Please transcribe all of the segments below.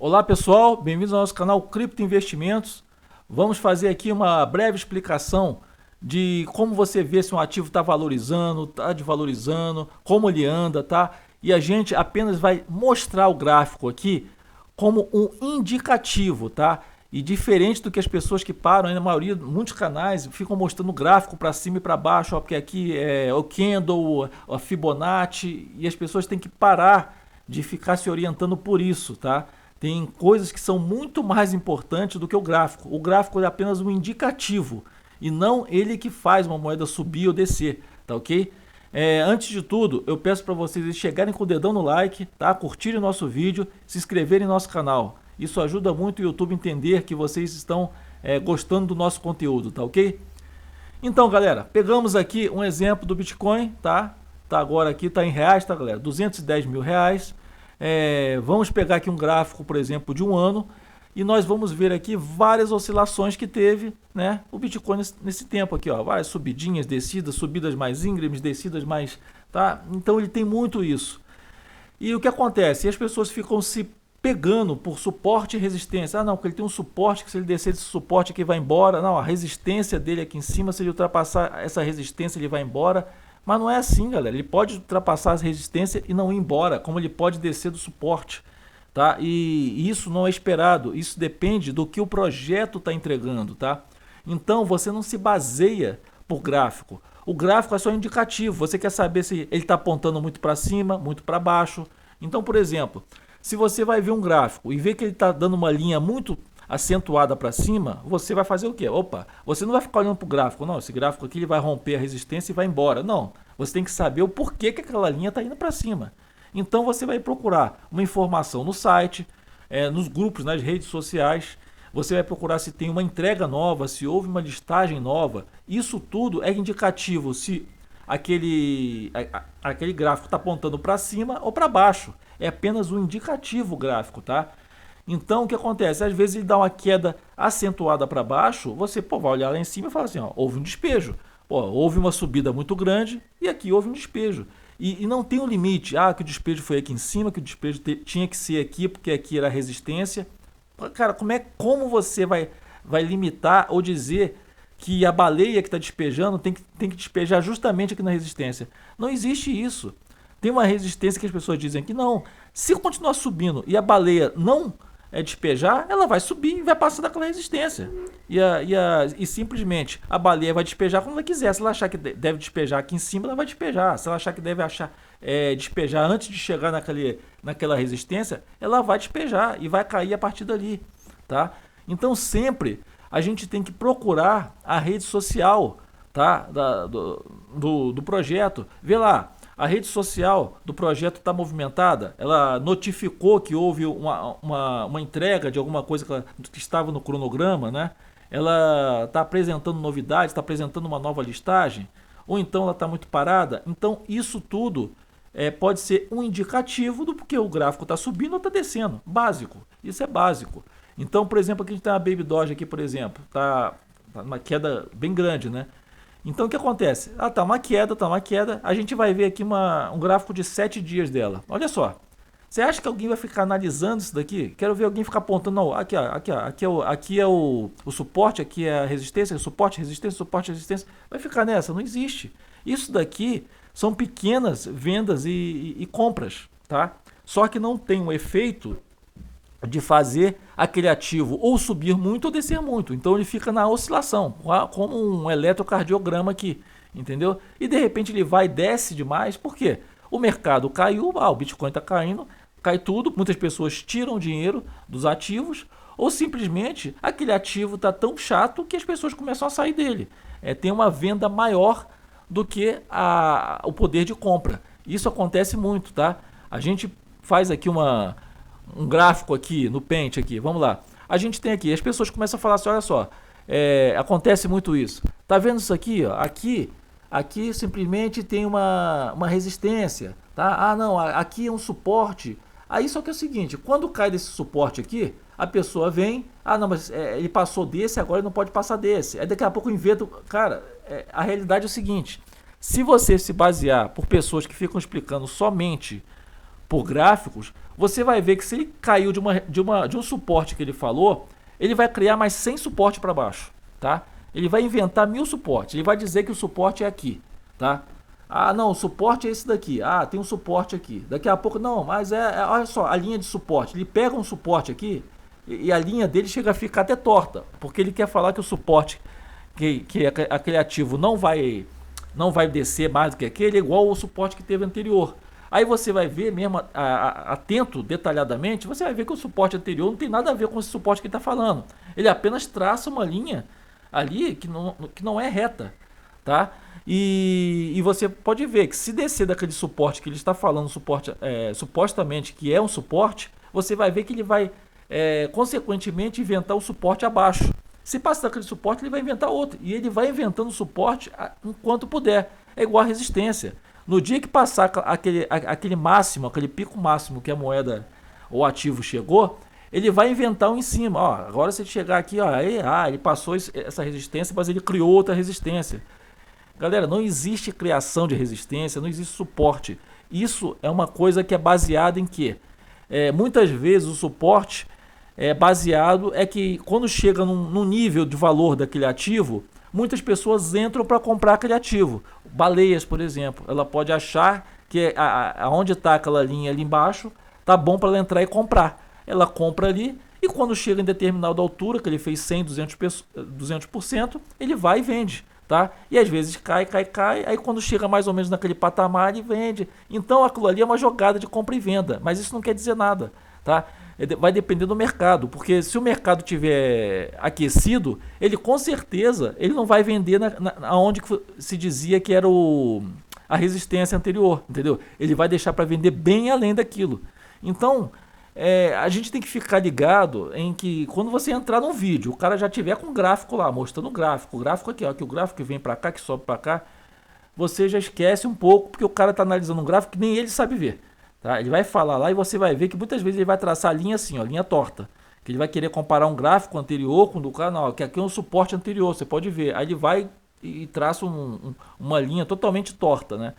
Olá pessoal, bem-vindos ao nosso canal Cripto Investimentos. Vamos fazer aqui uma breve explicação de como você vê se um ativo está valorizando, está desvalorizando, como ele anda, tá? E a gente apenas vai mostrar o gráfico aqui como um indicativo, tá? E diferente do que as pessoas que param, aí na maioria, muitos canais ficam mostrando o gráfico para cima e para baixo, ó, porque aqui é o candle, a Fibonacci, e as pessoas têm que parar de ficar se orientando por isso, tá? Tem coisas que são muito mais importantes do que o gráfico. O gráfico é apenas um indicativo e não ele que faz uma moeda subir ou descer, tá ok? Antes de tudo, eu peço para vocês chegarem com o dedão no like, tá? Curtirem o nosso vídeo, se inscreverem no nosso canal. Isso ajuda muito o YouTube a entender que vocês estão gostando do nosso conteúdo, tá ok? Então, galera, pegamos aqui um exemplo do Bitcoin, tá? Tá agora aqui, tá em reais, tá, galera? 210 mil reais. Vamos pegar aqui um gráfico, por exemplo, de um ano, e nós vamos ver aqui várias oscilações que teve, né, o Bitcoin nesse tempo aqui, ó, várias subidinhas, descidas, subidas mais íngremes, descidas mais, tá? Então ele tem muito isso. E o que acontece? As pessoas ficam se pegando por suporte e resistência. Ah, não, porque ele tem um suporte que se ele descer desse suporte aqui vai embora. Não, a resistência dele aqui em cima, se ele ultrapassar essa resistência, ele vai embora. Mas não é assim, galera. Ele pode ultrapassar a resistência e não ir embora, como ele pode descer do suporte, tá? E isso não é esperado. Isso depende do que o projeto está entregando, tá? Então você não se baseia por gráfico. O gráfico é só indicativo. Você quer saber se ele está apontando muito para cima, muito para baixo. Então, por exemplo, se você vai ver um gráfico e ver que ele está dando uma linha muito acentuada para cima, você vai fazer o quê? Opa, você não vai ficar olhando para o gráfico, não, esse gráfico aqui ele vai romper a resistência e vai embora. Não, você tem que saber o porquê que aquela linha está indo para cima. Então você vai procurar uma informação no site, nos grupos, nas redes sociais, você vai procurar se tem uma entrega nova, se houve uma listagem nova. Isso tudo é indicativo se aquele gráfico está apontando para cima ou para baixo. É apenas um indicativo gráfico, tá? Então o que acontece? Às vezes ele dá uma queda acentuada para baixo, você vai olhar lá em cima e falar assim, ó, houve um despejo. Pô, houve uma subida muito grande e aqui houve um despejo. E não tem um limite, que o despejo foi aqui em cima, que o despejo tinha que ser aqui, porque aqui era a resistência. Cara, como você vai limitar ou dizer que a baleia que está despejando tem que despejar justamente aqui na resistência? Não existe isso. Tem uma resistência que as pessoas dizem que não. Se continuar subindo e a baleia não despejar, ela vai subir e vai passar daquela resistência. E simplesmente a baleia vai despejar quando ela quiser. Se ela achar que deve despejar aqui em cima, ela vai despejar. Se ela achar que deve despejar antes de chegar naquela resistência, ela vai despejar e vai cair a partir dali. Tá? Então sempre a gente tem que procurar a rede social, tá? do projeto. Vê lá. A rede social do projeto está movimentada, ela notificou que houve uma entrega de alguma coisa que estava no cronograma, né? Ela está apresentando novidades, está apresentando uma nova listagem, ou então ela está muito parada. Então isso tudo pode ser um indicativo do porque o gráfico está subindo ou está descendo. Básico, isso é básico. Então, por exemplo, aqui a gente tem uma Baby Doge aqui, por exemplo, tá uma queda bem grande, né? Então o que acontece? Tá uma queda. A gente vai ver aqui um gráfico de 7 dias dela. Olha só. Você acha que alguém vai ficar analisando isso daqui? Quero ver alguém ficar apontando. Não, aqui é o suporte, aqui é a resistência, suporte, resistência. Vai ficar nessa? Não existe. Isso daqui são pequenas vendas e compras, tá? Só que não tem um efeito de fazer aquele ativo ou subir muito ou descer muito. Então ele fica na oscilação, como um eletrocardiograma aqui, entendeu? E de repente ele vai e desce demais, por quê? O mercado caiu, o Bitcoin está caindo, cai tudo, muitas pessoas tiram dinheiro dos ativos, ou simplesmente aquele ativo está tão chato que as pessoas começam a sair dele. Tem uma venda maior do que o poder de compra. Isso acontece muito, tá? A gente faz aqui um gráfico aqui no Paint aqui, vamos lá. A gente tem aqui, as pessoas começam a falar assim, olha só, acontece muito isso. Tá vendo isso aqui, ó? Aqui simplesmente tem uma resistência, tá? Não, aqui é um suporte. Aí só que é o seguinte, quando cai desse suporte aqui, a pessoa vem, não, mas ele passou desse, agora ele não pode passar desse. Aí daqui a pouco eu invento, cara, a realidade é o seguinte, se você se basear por pessoas que ficam explicando somente por gráficos, você vai ver que se ele caiu de um suporte que ele falou, ele vai criar mais 100 suporte para baixo, tá? Ele vai inventar 1000 suportes, ele vai dizer que o suporte é aqui, tá? Ah, não, o suporte é esse daqui. Ah, tem um suporte aqui. Daqui a pouco, não, mas olha só, a linha de suporte. Ele pega um suporte aqui e a linha dele chega a ficar até torta, porque ele quer falar que o suporte, que aquele ativo não vai descer mais do que aquele, é igual ao suporte que teve anterior. Aí você vai ver mesmo, atento detalhadamente, você vai ver que o suporte anterior não tem nada a ver com esse suporte que ele está falando. Ele apenas traça uma linha ali que não é reta, tá? E você pode ver que se descer daquele suporte que ele está falando, supostamente que é um suporte, você vai ver que ele vai, consequentemente, inventar o suporte abaixo. Se passar daquele suporte, ele vai inventar outro. E ele vai inventando suporte enquanto puder. É igual a resistência. No dia que passar aquele máximo, aquele pico máximo que a moeda ou ativo chegou, ele vai inventar um em cima. Ó, agora se ele chegar aqui, ó, ele passou essa resistência, mas ele criou outra resistência. Galera, não existe criação de resistência, não existe suporte. Isso é uma coisa que é baseada em quê? Muitas vezes o suporte é baseado que quando chega num nível de valor daquele ativo, muitas pessoas entram para comprar aquele ativo. Baleias, por exemplo, ela pode achar que aonde está aquela linha ali embaixo, tá bom para ela entrar e comprar. Ela compra ali e quando chega em determinada altura, que ele fez 100, 200%, ele vai e vende. Tá? E às vezes cai, aí quando chega mais ou menos naquele patamar ele vende. Então aquilo ali é uma jogada de compra e venda, mas isso não quer dizer nada, tá? Vai depender do mercado, porque se o mercado tiver aquecido, ele com certeza ele não vai vender aonde se dizia que era a resistência anterior, entendeu? Ele vai deixar para vender bem além daquilo. Então a gente tem que ficar ligado em que quando você entrar num vídeo, o cara já tiver com o gráfico lá, mostrando o gráfico aqui, ó, que o gráfico que vem para cá, que sobe para cá, você já esquece um pouco, porque o cara está analisando um gráfico que nem ele sabe ver, tá? Ele vai falar lá e você vai ver que muitas vezes ele vai traçar a linha assim, ó, linha torta, que ele vai querer comparar um gráfico anterior com o do canal, que aqui é um suporte anterior, você pode ver, aí ele vai e traça uma linha totalmente torta, né?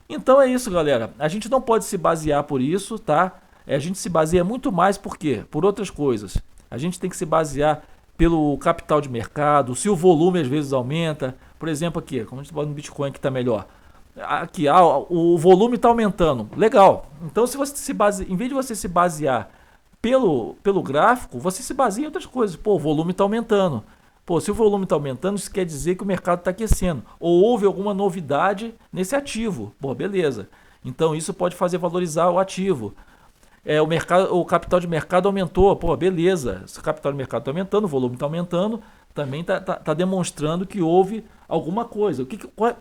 Então é isso, galera, a gente não pode se basear por isso, tá? A gente se baseia muito mais por quê? Por outras coisas. A gente tem que se basear pelo capital de mercado, se o volume às vezes aumenta. Por exemplo, aqui, como a gente bota no Bitcoin que está melhor. Aqui, o volume está aumentando. Legal. Então, se você se baseia, em vez de você se basear pelo gráfico, você se baseia em outras coisas. Pô, o volume está aumentando. Pô, se o volume está aumentando, isso quer dizer que o mercado está aquecendo. Ou houve alguma novidade nesse ativo. Pô, beleza. Então, isso pode fazer valorizar o ativo. O capital de mercado aumentou, pô, beleza, se o capital de mercado está aumentando, o volume está aumentando, também tá demonstrando que houve alguma coisa. Que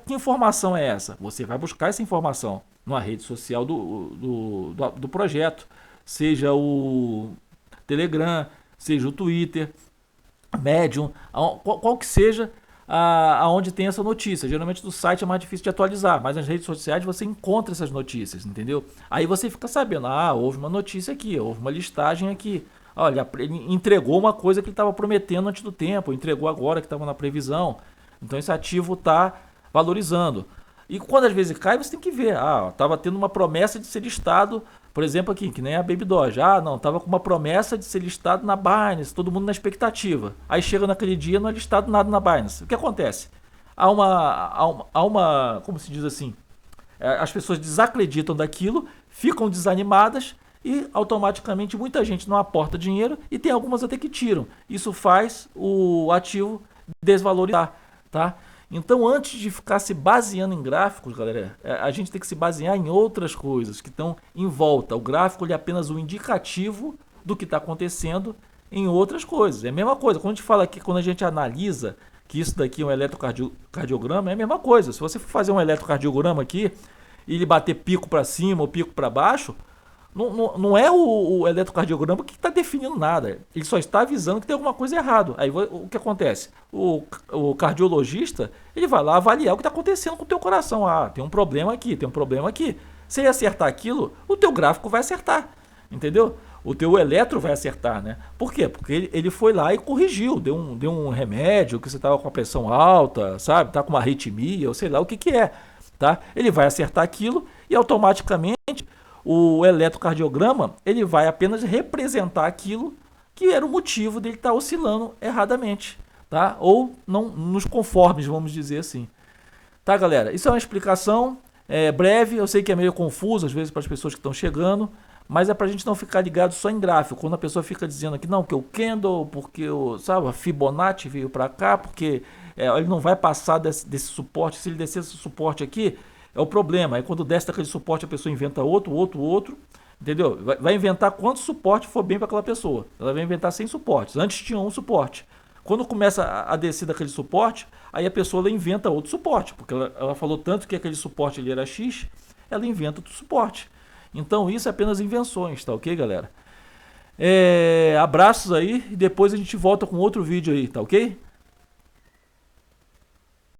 informação é essa? Você vai buscar essa informação numa rede social do projeto, seja o Telegram, seja o Twitter, Medium, qual que seja aonde tem essa notícia. Geralmente do site é mais difícil de atualizar, mas nas redes sociais você encontra essas notícias, entendeu? Aí você fica sabendo, houve uma notícia aqui, houve uma listagem aqui. Olha, ele entregou uma coisa que ele estava prometendo antes do tempo, entregou agora que estava na previsão. Então esse ativo está valorizando. E quando às vezes cai, você tem que ver, estava tendo uma promessa de ser listado, por exemplo aqui, que nem a Baby Doge. Não, estava com uma promessa de ser listado na Binance, todo mundo na expectativa. Aí chega naquele dia e não é listado nada na Binance. O que acontece? Há uma, como se diz assim, as pessoas desacreditam daquilo, ficam desanimadas e automaticamente muita gente não aporta dinheiro e tem algumas até que tiram. Isso faz o ativo desvalorizar, tá? Então, antes de ficar se baseando em gráficos, galera, a gente tem que se basear em outras coisas que estão em volta. O gráfico ele é apenas um indicativo do que está acontecendo em outras coisas. É a mesma coisa. Quando a gente fala aqui, quando a gente analisa que isso daqui é um eletrocardiograma, é a mesma coisa. Se você for fazer um eletrocardiograma aqui e ele bater pico para cima ou pico para baixo, não é o eletrocardiograma que está definindo nada. Ele só está avisando que tem alguma coisa errada. Aí o que acontece? O cardiologista ele vai lá avaliar o que está acontecendo com o teu coração. Tem um problema aqui, tem um problema aqui. Se ele acertar aquilo, o teu gráfico vai acertar. Entendeu? O teu eletro vai acertar, né? Por quê? Porque ele foi lá e corrigiu, deu um remédio que você estava com a pressão alta, sabe? Tá com uma arritmia, ou sei lá o que é. Tá? Ele vai acertar aquilo e automaticamente o eletrocardiograma, ele vai apenas representar aquilo que era o motivo dele estar oscilando erradamente, tá? Ou não nos conformes, vamos dizer assim. Tá, galera? Isso é uma explicação breve, eu sei que é meio confuso às vezes para as pessoas que estão chegando, mas é para a gente não ficar ligado só em gráfico. Quando a pessoa fica dizendo aqui, não, que o candle, porque sabe, a Fibonacci veio para cá, porque ele não vai passar desse suporte, se ele descer esse suporte aqui, é o problema. Aí quando desce daquele suporte a pessoa inventa outro, entendeu? Vai inventar quanto suporte for bem para aquela pessoa. Ela vai inventar 100 suportes. Antes tinha um suporte. Quando começa a descer daquele suporte, aí a pessoa ela inventa outro suporte, porque ela falou tanto que aquele suporte ali era X, ela inventa outro suporte. Então isso é apenas invenções, tá ok, galera? Abraços aí e depois a gente volta com outro vídeo aí, tá ok?